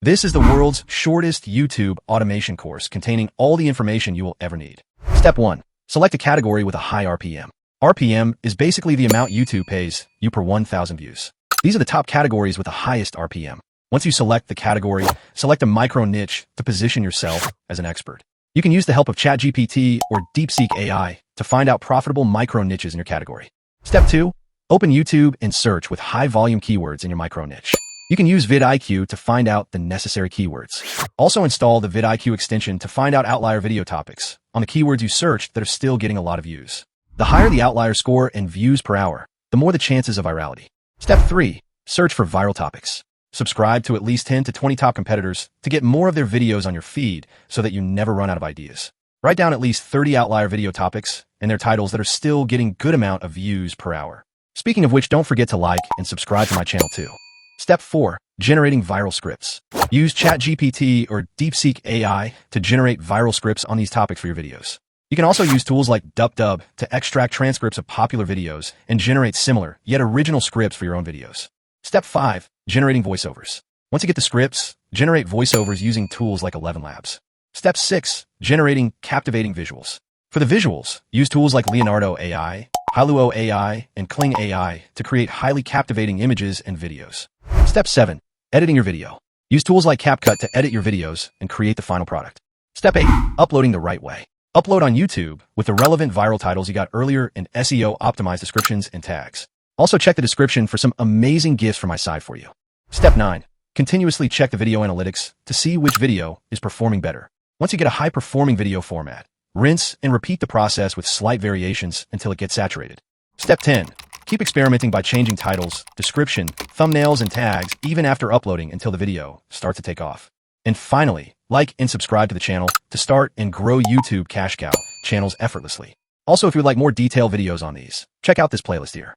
This is the world's shortest YouTube automation course containing all the information you will ever need. Step 1. Select a category with a high RPM. RPM is basically the amount YouTube pays you per 1,000 views. These are the top categories with the highest RPM. Once you select the category, select a micro niche to position yourself as an expert. You can use the help of ChatGPT or DeepSeek AI to find out profitable micro niches in your category. Step 2. Open YouTube and search with high volume keywords in your micro niche. You can use vidIQ to find out the necessary keywords. Also install the vidIQ extension to find out outlier video topics on the keywords you searched that are still getting a lot of views. The higher the outlier score and views per hour, the more the chances of virality. Step 3. Search for viral topics. Subscribe to at least 10 to 20 top competitors to get more of their videos on your feed so that you never run out of ideas. Write down at least 30 outlier video topics and their titles that are still getting good amount of views per hour. Speaking of which, don't forget to like and subscribe to my channel too. Step 4. Generating viral scripts. Use ChatGPT or DeepSeek AI to generate viral scripts on these topics for your videos. You can also use tools like DupDub to extract transcripts of popular videos and generate similar, yet original scripts for your own videos. Step 5. Generating voiceovers. Once you get the scripts, generate voiceovers using tools like 11 Labs. Step 6. Generating captivating visuals. For the visuals, use tools like Leonardo AI, Hailuo AI, and Kling AI to create highly captivating images and videos. Step 7. Editing your video. Use tools like CapCut to edit your videos and create the final product. Step 8. Uploading the right way. Upload on YouTube with the relevant viral titles you got earlier and SEO optimized descriptions and tags. Also check the description for some amazing gifts from my side for you. Step 9. Continuously check the video analytics to see which video is performing better. Once you get a high-performing video format, rinse and repeat the process with slight variations until it gets saturated. Step 10. Keep experimenting by changing titles, description, thumbnails, and tags even after uploading until the video starts to take off. And finally, like and subscribe to the channel to start and grow YouTube cash cow channels effortlessly. Also, if you would like more detailed videos on these, check out this playlist here.